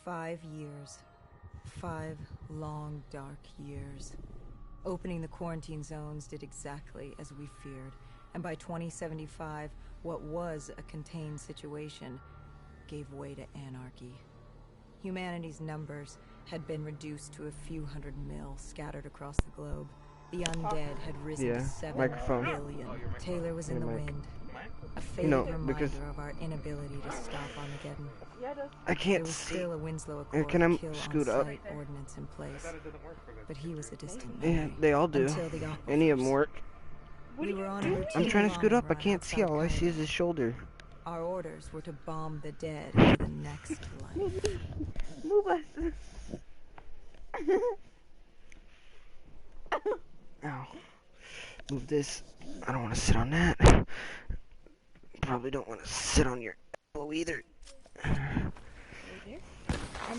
5 years. 5 long, dark years. Opening the quarantine zones did exactly as we feared, and by 2075, what was a contained situation gave way to anarchy. Humanity's numbers had been reduced to a few hundred mil scattered across the globe. The undead had risen to 7 billion. Taylor was in the wind. A faded reminder of our inability to stop Armageddon. I can't There was see. still a Winslow Accord Can I kill scoot on up? site ordinance in place, but he was a distant Yeah, memory. they all do. Until the Any of them aquifers. work. We were on a routine I'm trying to scoot bombing up. I run can't see. outside All I see is Canada. his shoulder. Our orders were to bomb the dead into the next life. Move us. Ow. Move this. I don't want to sit on that. Probably don't want to sit on your elbow either. I'm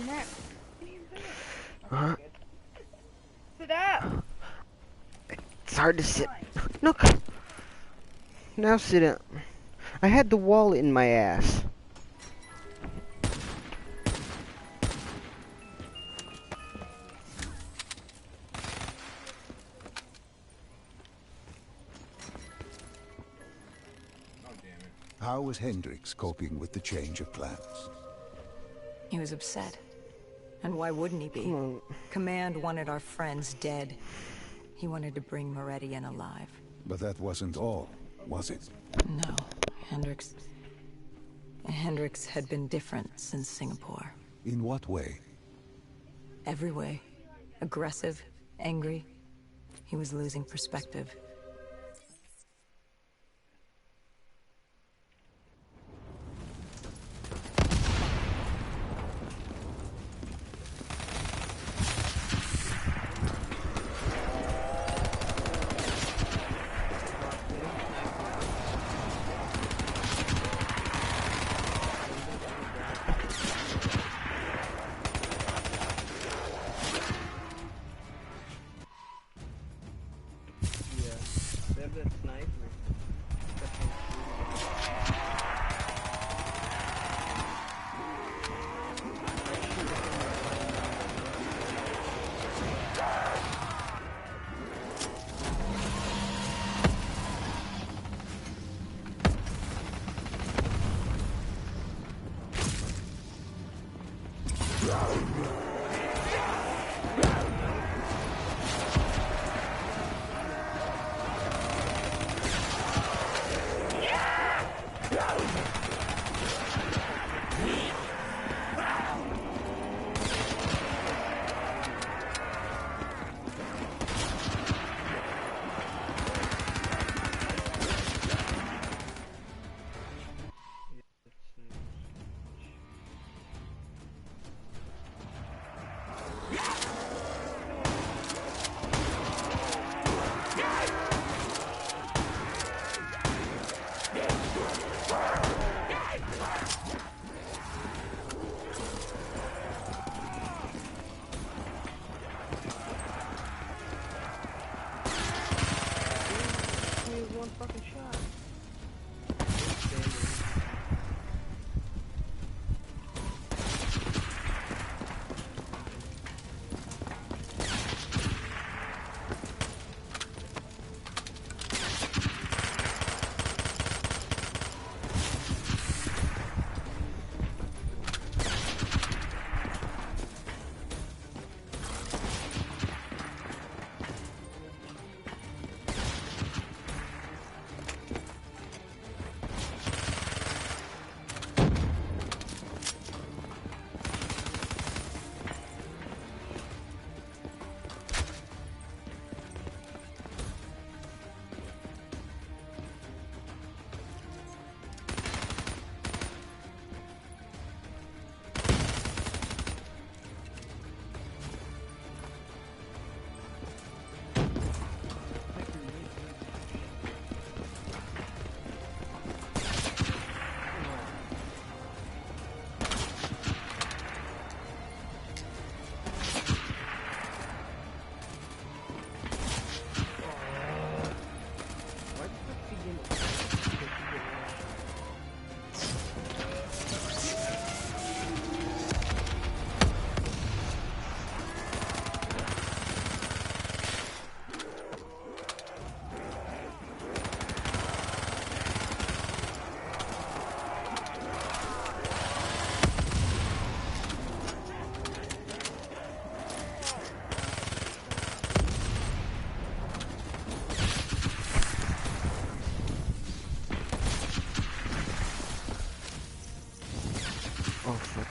not. Huh? Sit up. It's hard to sit. Look. Now sit up. I had the wall in my ass. How was Hendricks coping with the change of plans? He was upset. And why wouldn't he be? Command wanted our friends dead. He wanted to bring Meridian alive. But that wasn't all, was it? No, Hendricks had been different since Singapore. In what way? Every way. Aggressive, angry. He was losing perspective.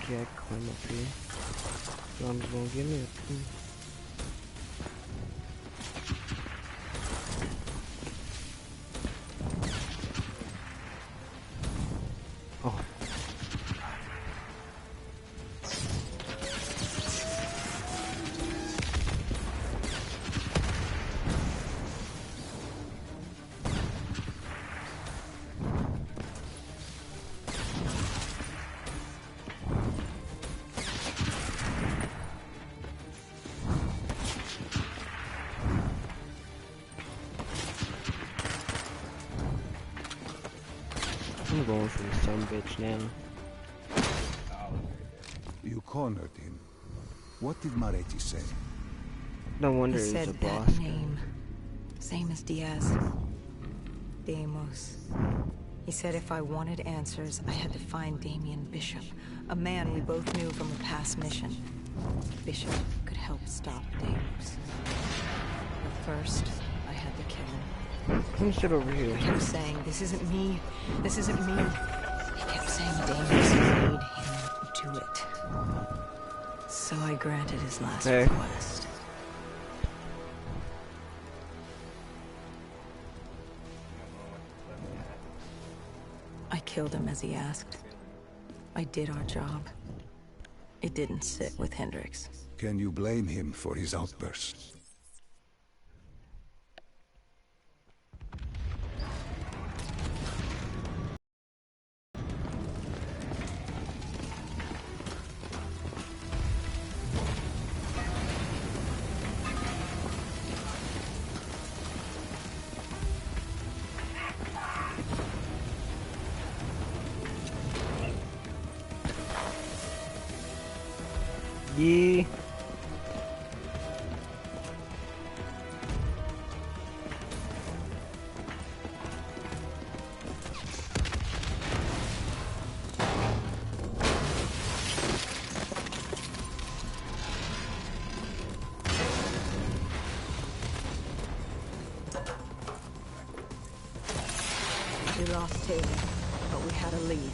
Okay, I can climb up here. Zombies won't get me up here. Oh. I'm going for the son bitch now. You cornered him. What did Maretti say? No wonder He he's said a that boss. name. Same as Diaz. Deimos. He said if I wanted answers, I had to find Damien Bishop, a man we both knew from a past mission. Bishop could help stop Deimos. But first, I had to kill him. Let me sit over here. He kept saying, this isn't me, this isn't me. He kept saying Deimos made him do it. So I granted his last request. I killed him as he asked. I did our job. It didn't sit with Hendricks. Can you blame him for his outburst? Yeah. We lost Taylor, but we had a lead.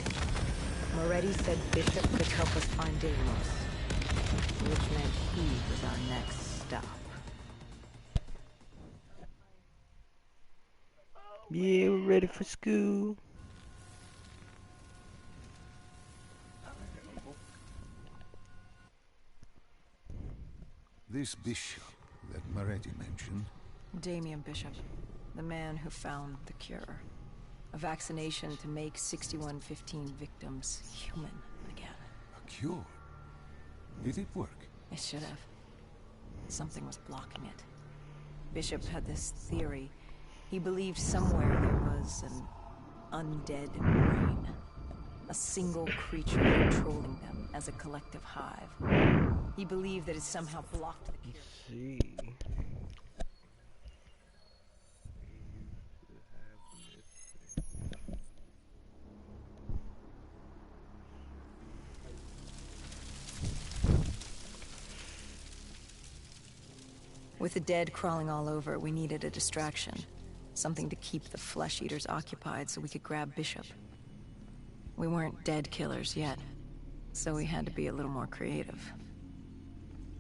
Moretti said Bishop could help us find Deimos, which meant he was our next stop. Yeah, we're ready for school. This bishop that Maretti mentioned, Damien Bishop, the man who found the cure. A vaccination to make 6115 victims human again. a cure. Did it work? It should have. Something was blocking it. Bishop had this theory. He believed somewhere there was an undead brain. A single creature controlling them as a collective hive. He believed that it somehow blocked the cure. See. With the dead crawling all over, we needed a distraction. Something to keep the flesh eaters occupied so we could grab Bishop. We weren't dead killers yet, so we had to be a little more creative.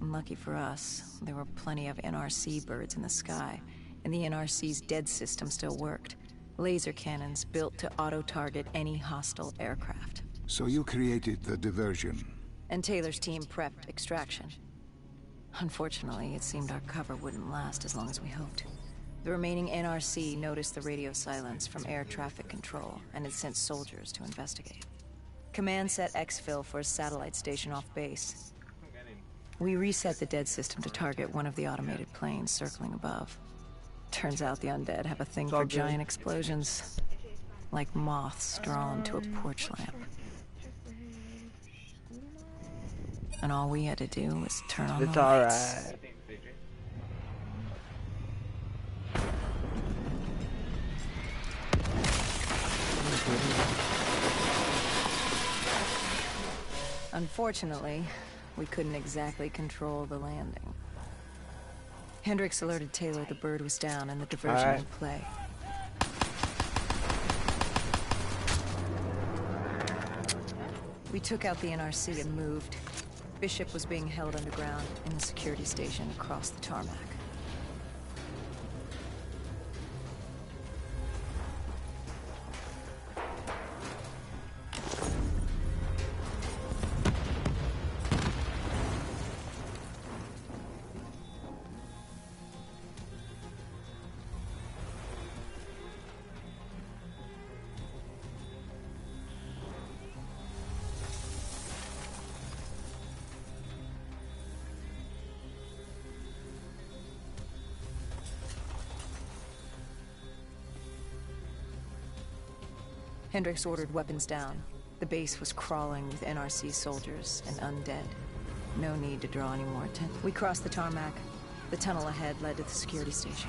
And lucky for us, there were plenty of NRC birds in the sky, and the NRC's dead system still worked. Laser cannons built to auto-target any hostile aircraft. So you created the diversion. And Taylor's team prepped extraction. Unfortunately, it seemed our cover wouldn't last as long as we hoped. The remaining NRC noticed the radio silence from air traffic control and had sent soldiers to investigate. Command set exfil for a satellite station off base. We reset the dead system to target one of the automated planes circling above. Turns out the undead have a thing for giant explosions, like moths drawn to a porch lamp. And all we had to do was turn on It's the lights. alright. Unfortunately, we couldn't exactly control the landing. Hendricks alerted Taylor the bird was down and the diversion would play. We took out the NRC and moved. Bishop was being held underground in the security station across the tarmac. Hendricks ordered weapons down. The base was crawling with NRC soldiers and undead. No need to draw any more attention. We crossed the tarmac. The tunnel ahead led to the security station.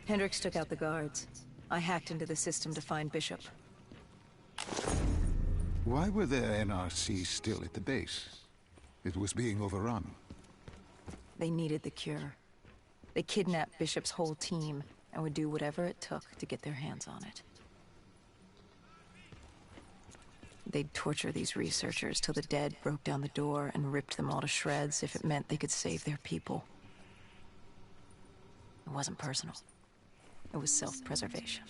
Hendricks took out the guards. I hacked into the system to find Bishop. Why were there NRC still at the base? It was being overrun. They needed the cure. They kidnapped Bishop's whole team and would do whatever it took to get their hands on it. They'd torture these researchers till the dead broke down the door and ripped them all to shreds if it meant they could save their people. It wasn't personal. It was self-preservation.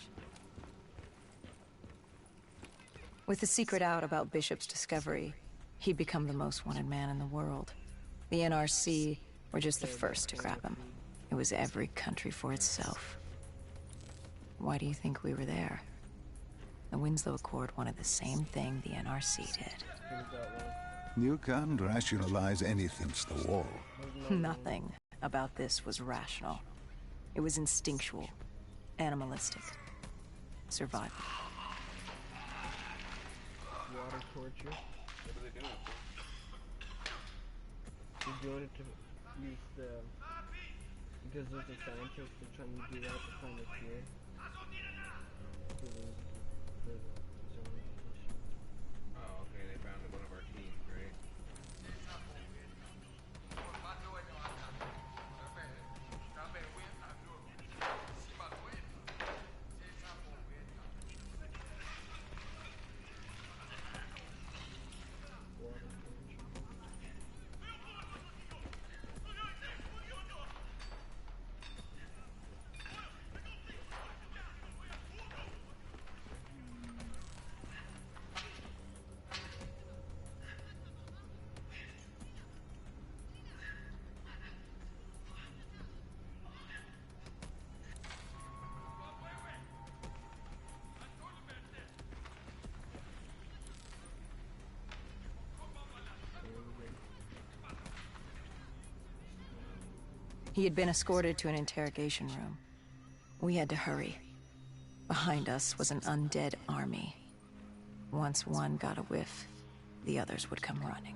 With the secret out about Bishop's discovery, he'd become the most wanted man in the world. The NRC were just the first to grab him. It was every country for itself. Why do you think we were there? The Winslow Accord wanted the same thing the NRC did. You can't rationalize anything to the wall. Nothing about this was rational. It was instinctual, animalistic, survival. Water torture. What are they doing? They're doing it to use the... Because there's a scientist, they're trying to do that to find a cure. For the zombies. Oh, okay, they found one of our teams, right? He had been escorted to an interrogation room. We had to hurry. Behind us was an undead army. Once one got a whiff, the others would come running.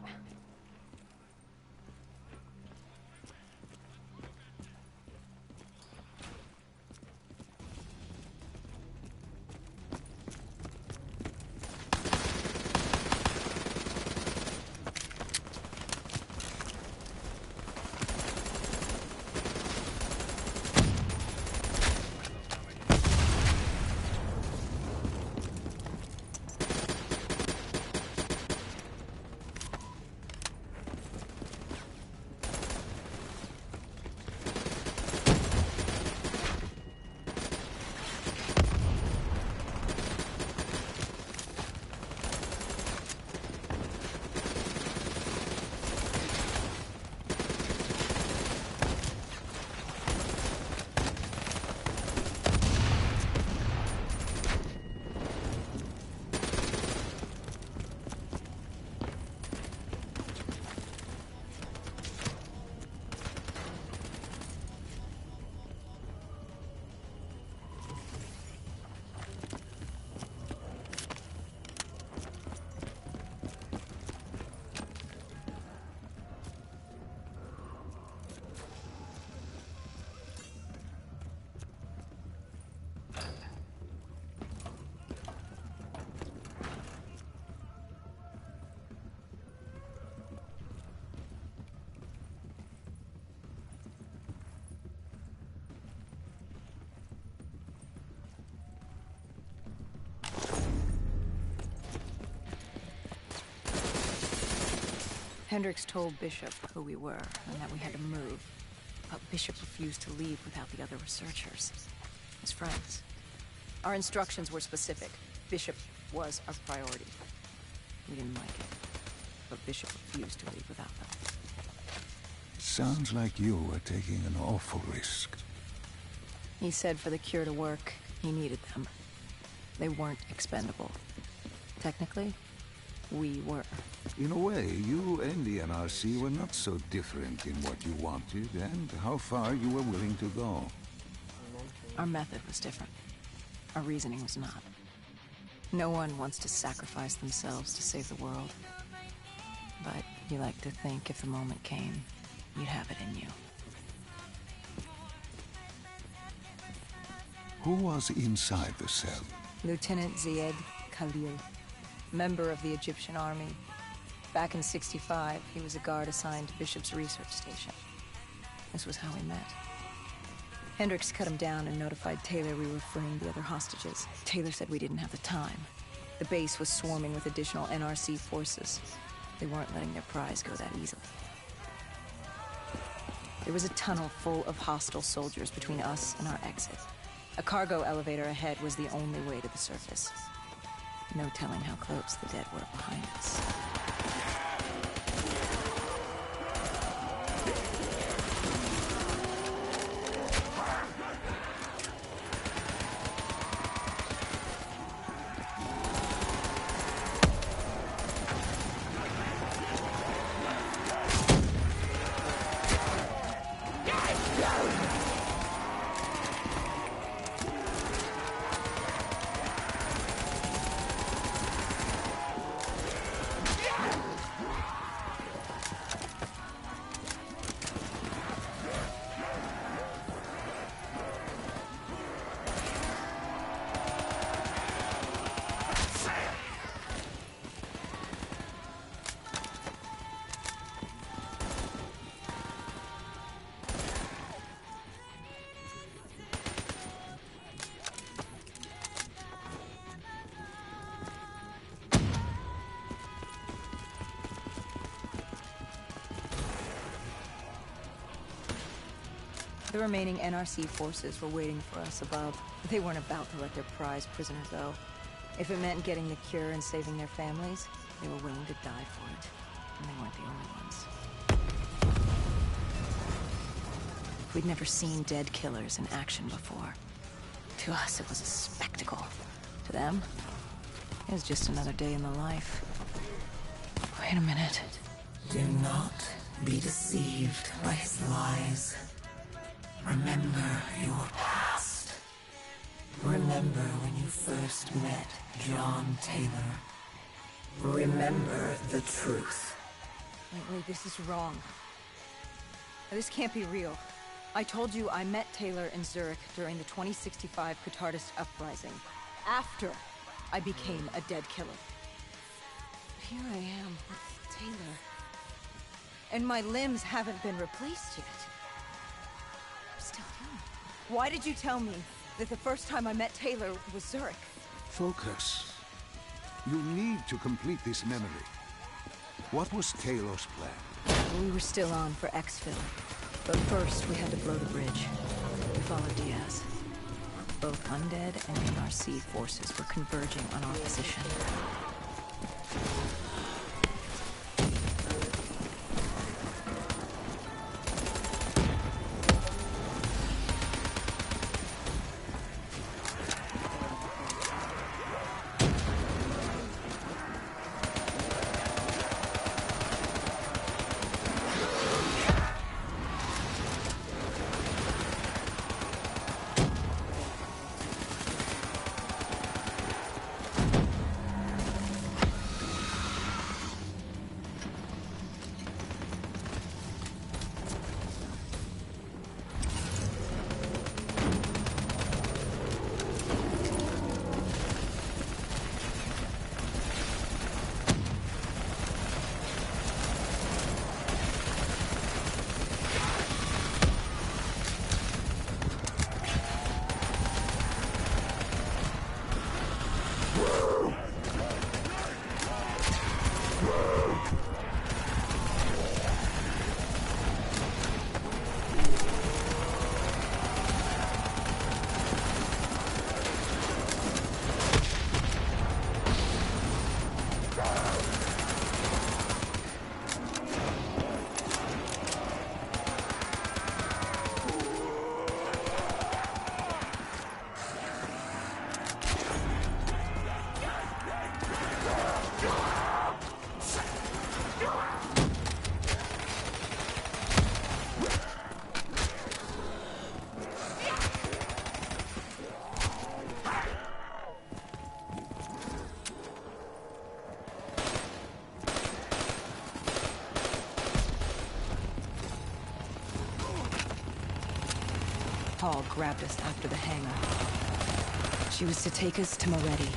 Hendricks told Bishop who we were and that we had to move. But Bishop refused to leave without the other researchers. His friends. Our instructions were specific. Bishop was our priority. We didn't like it. But Bishop refused to leave without them. Sounds like you were taking an awful risk. He said for the cure to work, he needed them. They weren't expendable. Technically, we were. In a way, you and the NRC were not so different in what you wanted and how far you were willing to go. Our method was different. Our reasoning was not. No one wants to sacrifice themselves to save the world. But you like to think if the moment came, you'd have it in you. Who was inside the cell? Lieutenant Zied Khalil, member of the Egyptian army. Back in '65, he was a guard assigned to Bishop's research station. This was how we met. Hendricks cut him down and notified Taylor we were freeing the other hostages. Taylor said we didn't have the time. The base was swarming with additional NRC forces. They weren't letting their prize go that easily. There was a tunnel full of hostile soldiers between us and our exit. A cargo elevator ahead was the only way to the surface. No telling how close the dead were behind us. The remaining NRC forces were waiting for us above. They weren't about to let their prize prisoner go. If it meant getting the cure and saving their families, they were willing to die for it. And they weren't the only ones. We'd never seen dead killers in action before. To us, it was a spectacle. To them, it was just another day in the life. Wait a minute. Do not be deceived by his lies. Remember your past. Remember when you first met John Taylor. Remember the truth. Wait, this is wrong. This can't be real. I told you I met Taylor in Zurich during the 2065 Catardist Uprising. After I became a dead killer. But here I am with Taylor. And my limbs haven't been replaced yet. I'm still human. Why did you tell me that the first time I met Taylor was Zurich? Focus. You need to complete this memory. What was Taylor's plan? We were still on for exfil. But first, we had to blow the bridge. We followed Diaz. Both undead and NRC forces were converging on our position. Hall grabbed us after the hangar. She was to take us to Moretti,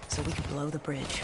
so we could blow the bridge.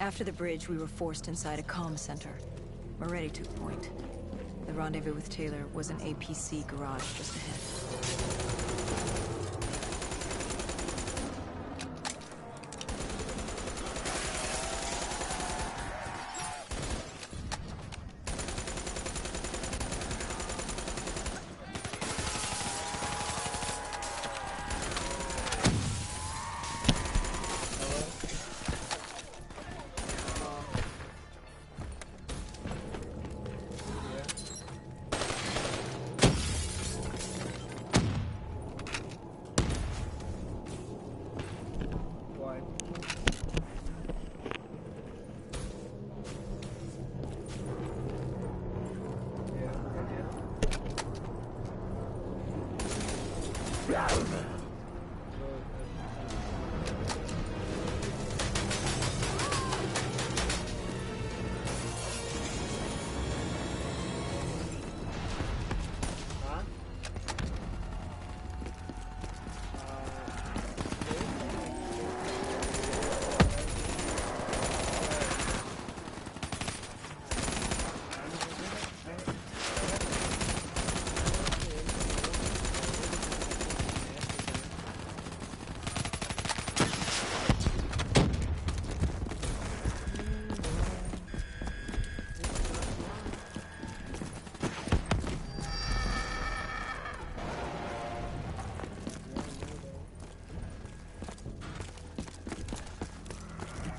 After the bridge, we were forced inside a comm center. Moretti took point. The rendezvous with Taylor was an APC garage just ahead.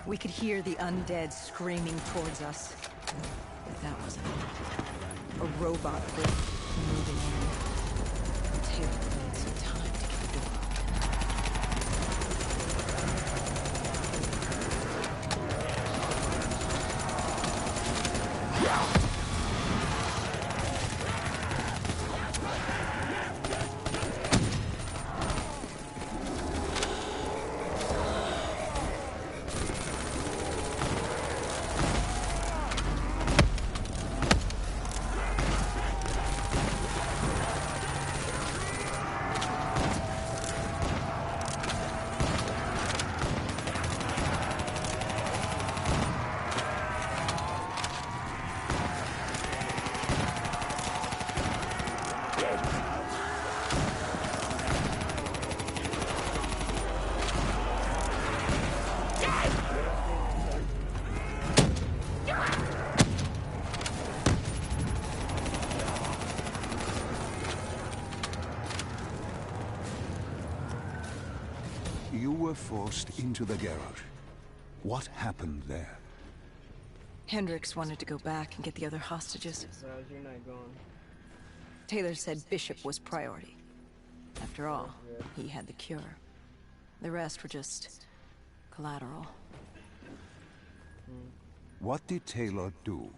We could hear the undead screaming towards us. But that wasn't it. A robot was moving in. Taylor would need some time to get the door open. forced into the garage. What happened there? Hendricks wanted to go back and get the other hostages. So how's your night going? Taylor said Bishop was priority. After all, he had the cure. The rest were just collateral. What did Taylor do?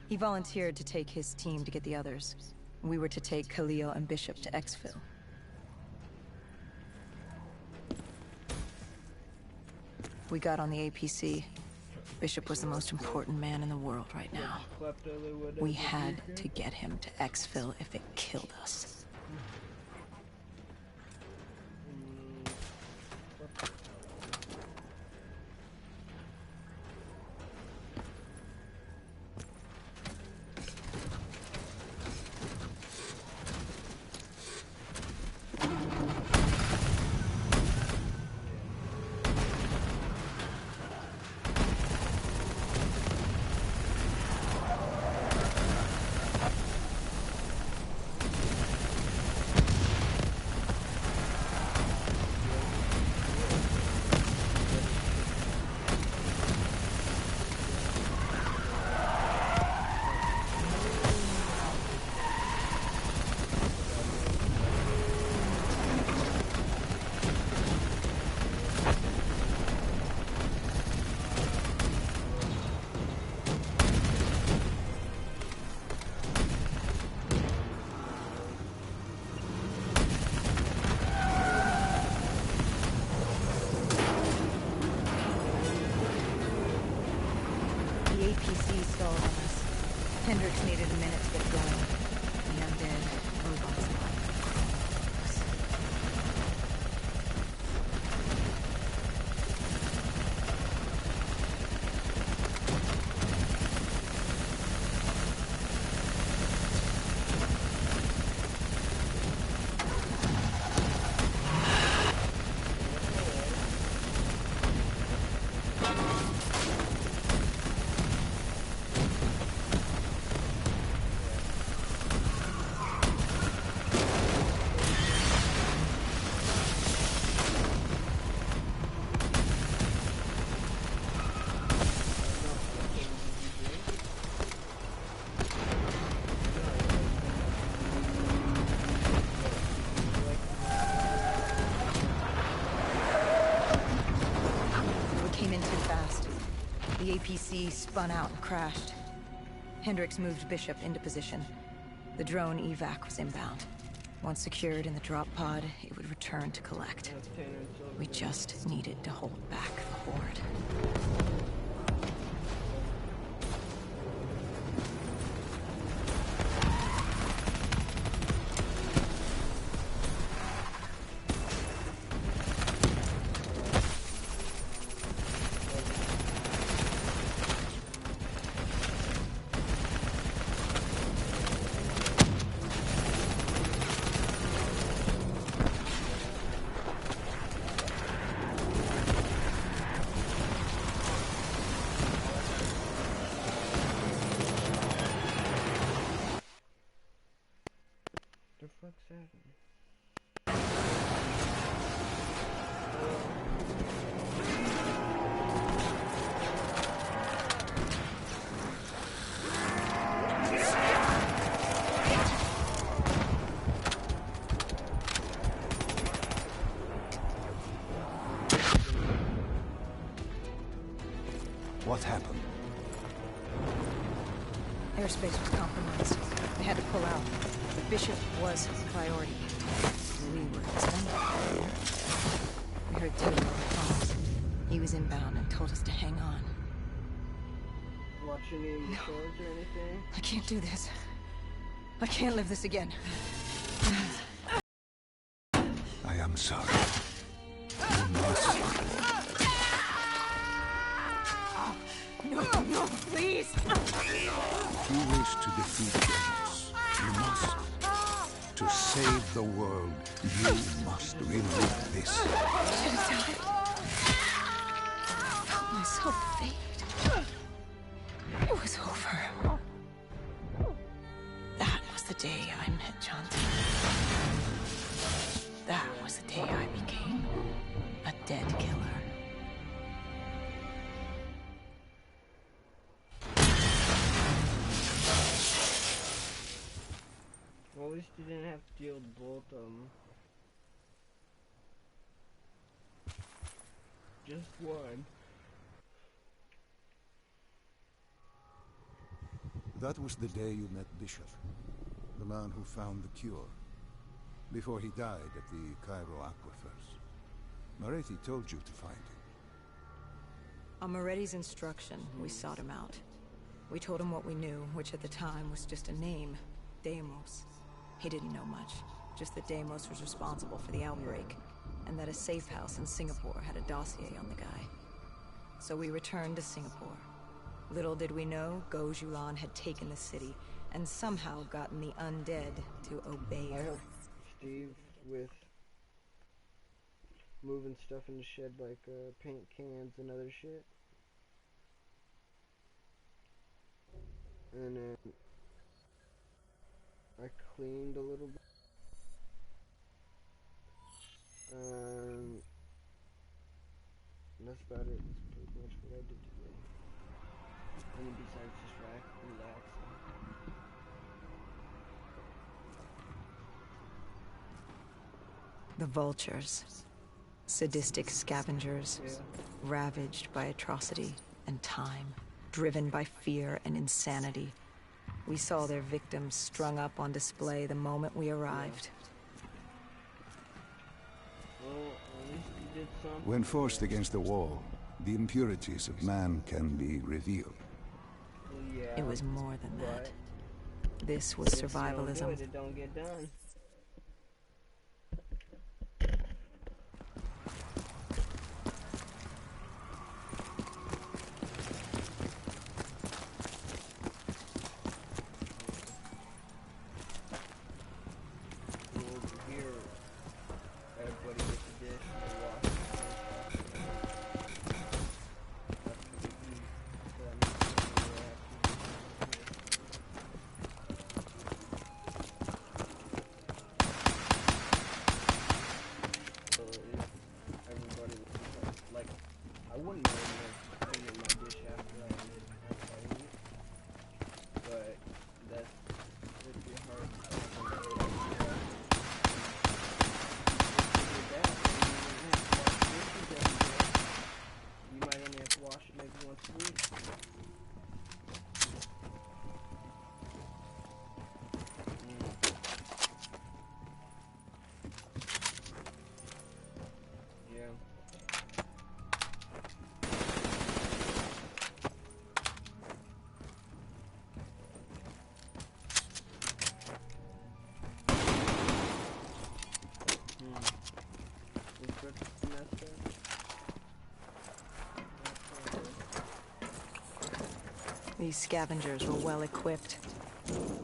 He volunteered to take his team to get the others. We were to take Khalil and Bishop to Exfil. We got on the APC. Bishop was the most important man in the world right now. We had to get him to Exfil if it killed us. Hendricks needed a minute to get going. The undead, robots like. The APC spun out and crashed. Hendricks moved Bishop into position. The drone evac was inbound. Once secured in the drop pod, it would return to collect. We just needed to hold back the horde. What happened? Airspace was compromised. They had to pull out. But Bishop was a priority. We were expendable. We heard Taylor on the phones. He was inbound and told us to hang on. Watching any of the swords or anything? I can't do this. I can't live this again. I am sorry. You must. No, please! If you wish to defeat Chaos, you must. To save the world, you must relive this. Should have died. Felt myself fade. It was over. That was the day I met Johnson. That was the day I became a dead killer. Well, at least you didn't have to deal with both of them. Just one. That was the day you met Bishop, the man who found the cure, before he died at the Cairo aquifers. Moretti told you to find him. On Moretti's instruction, we sought him out. We told him what we knew, which at the time was just a name, Deimos. He didn't know much, just that Deimos was responsible for the outbreak, and that a safe house in Singapore had a dossier on the guy. So we returned to Singapore. Little did we know, Gojulan had taken the city, and somehow gotten the undead to obey I her. helped Steve with moving stuff in the shed like paint cans and other shit. And then I cleaned a little bit. And that's about it. That's pretty much what I did today. I mean, besides just relaxing. The vultures. Sadistic scavengers, Yeah. ravaged by atrocity and time, driven by fear and insanity. We saw their victims strung up on display the moment we arrived. Well, at least you did something. When forced against the wall, the impurities of man can be revealed. Well, yeah, It was more than that. but This was if you don't do survivalism. it, it don't get done. Over here, everybody gets a dish and wash it. That's what we eat. So that means we so if everybody was like, I wouldn't mind cleaning my dish after I eat, but that's it'd be hard to you might only have to wash it maybe once a week. Yeah. Is breakfast messed up? These scavengers were well equipped.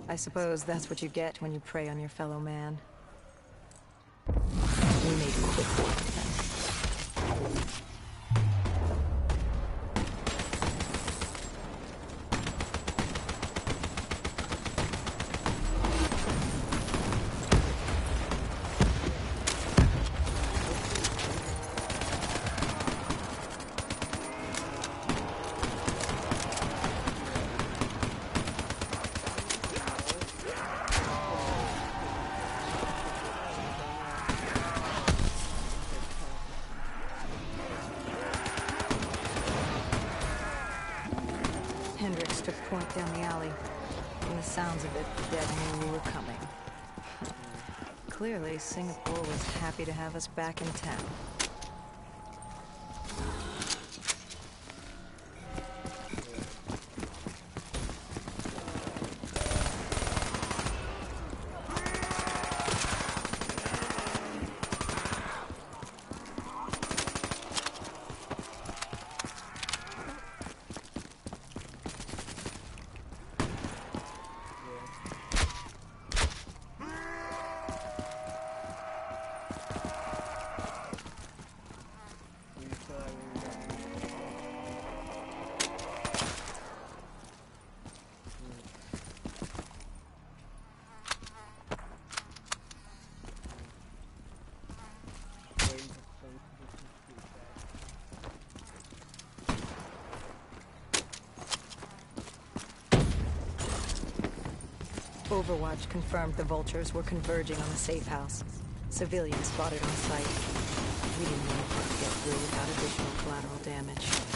I suppose that's what you get when you prey on your fellow man. We made quick work of them. Hendricks took point down the alley. From the sounds of it, the dead knew we were coming. Clearly, Singapore was happy to have us back in town. Overwatch confirmed the vultures were converging on the safe house. Civilians spotted on site. We didn't want to get through without additional collateral damage.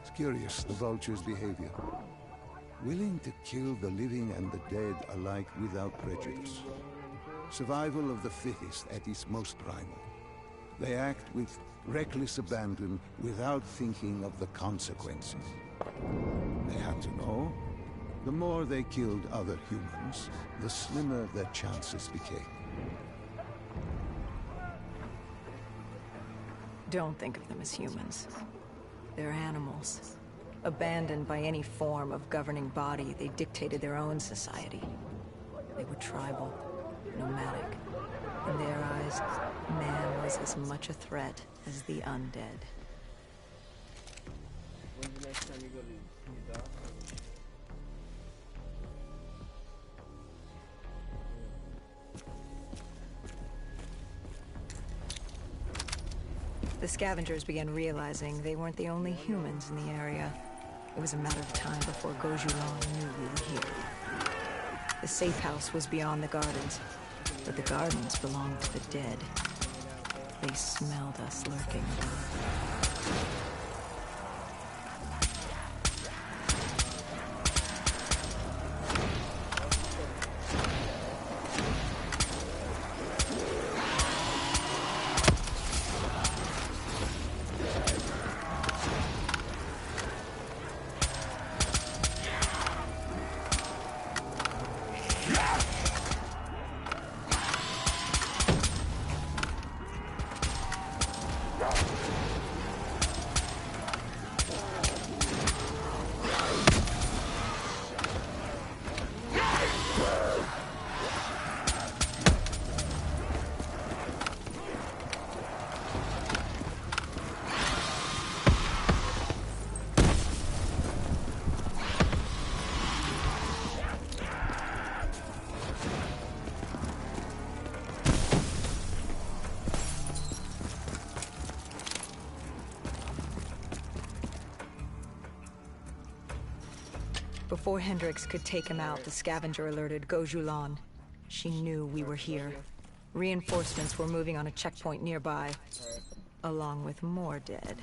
It's curious, the vulture's behavior. Willing to kill the living and the dead alike without prejudice. Survival of the fittest at its most primal. They act with reckless abandon without thinking of the consequences. They had to know. The more they killed other humans, the slimmer their chances became. Don't think of them as humans. They're animals. Abandoned by any form of governing body, they dictated their own society. They were tribal, nomadic. In their eyes, man was as much a threat as the undead. When's the next time you go to your doctor? The scavengers began realizing they weren't the only humans in the area. It was a matter of time before Gojulan knew we were here. The safe house was beyond the gardens, but the gardens belonged to the dead. They smelled us lurking. Before Hendrix could take him out, the scavenger alerted Gojulan. She knew we were here. Reinforcements were moving on a checkpoint nearby, along with more dead.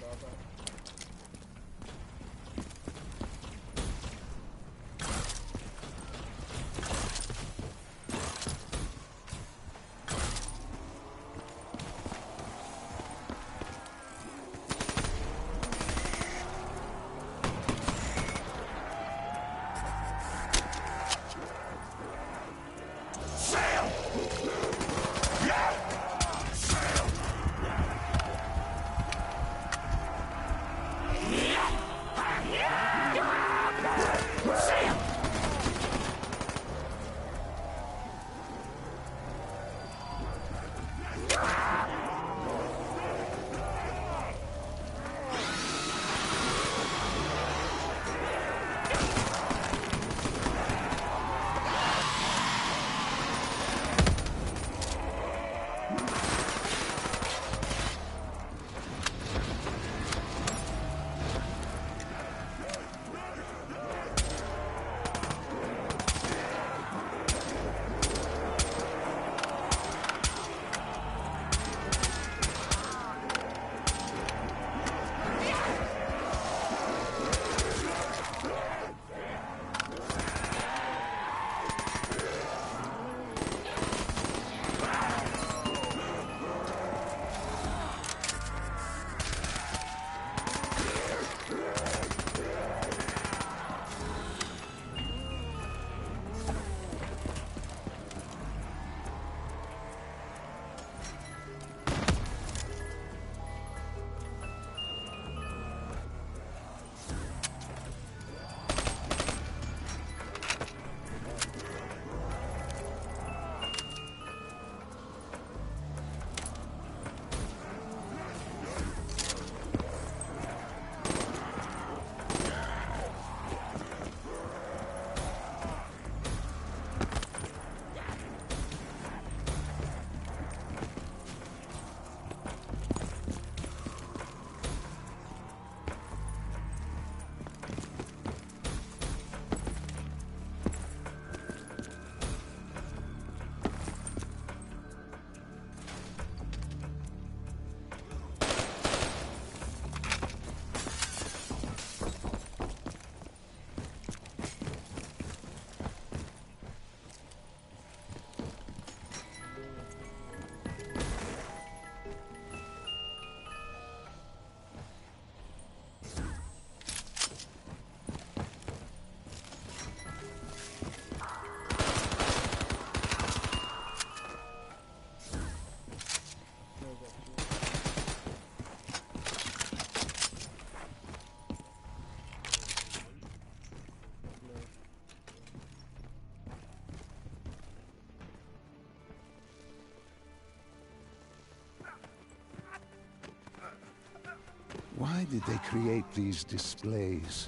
Why did they create these displays?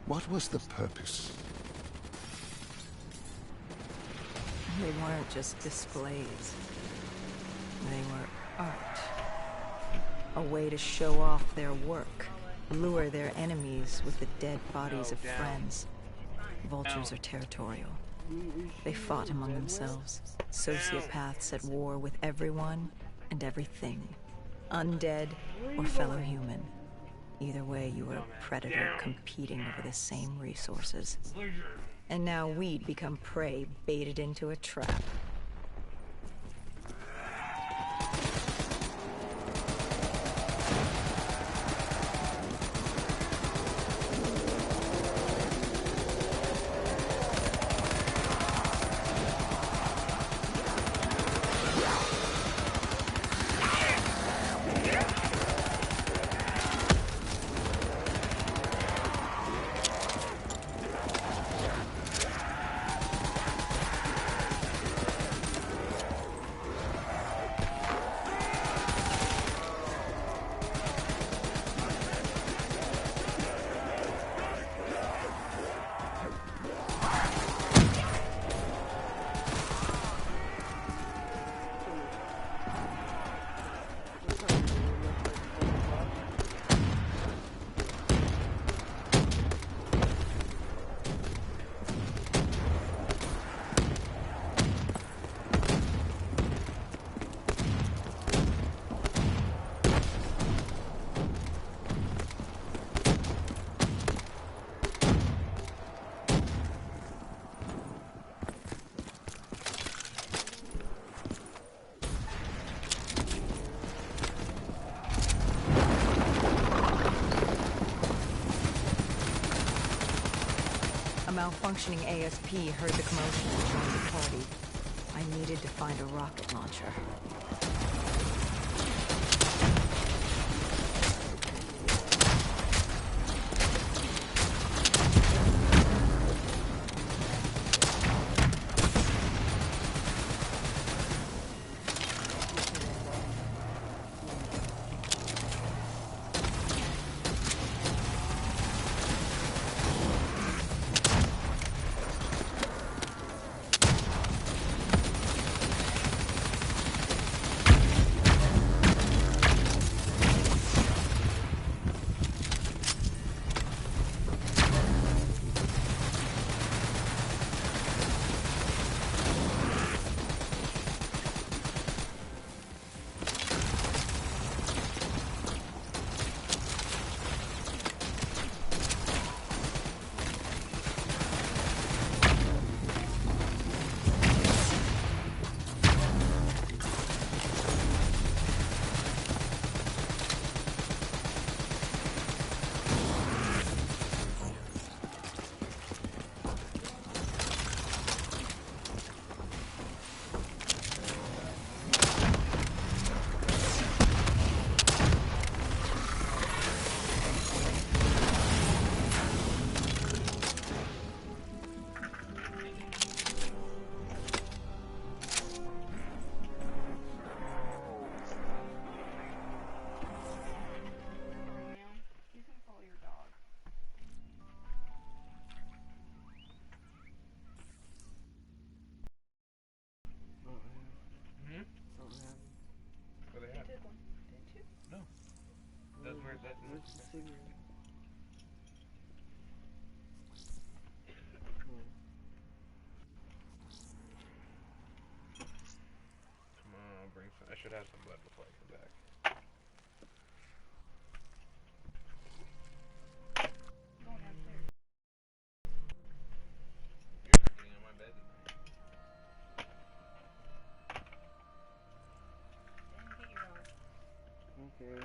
What was the purpose? They weren't just displays. They were art. A way to show off their work, lure their enemies with the dead bodies of friends. Vultures are territorial. They fought among themselves, sociopaths at war with everyone and everything. Undead or fellow human. Either way, you were a predator competing over the same resources. And now we'd become prey baited into a trap. Malfunctioning ASP heard the commotion and joined the party. I needed to find a rocket launcher. Where's the cigarette? Come on, I'll bring some. I should have some blood before I come back. Going downstairs. You're not getting on my bed tonight. Then get your dog. Okay.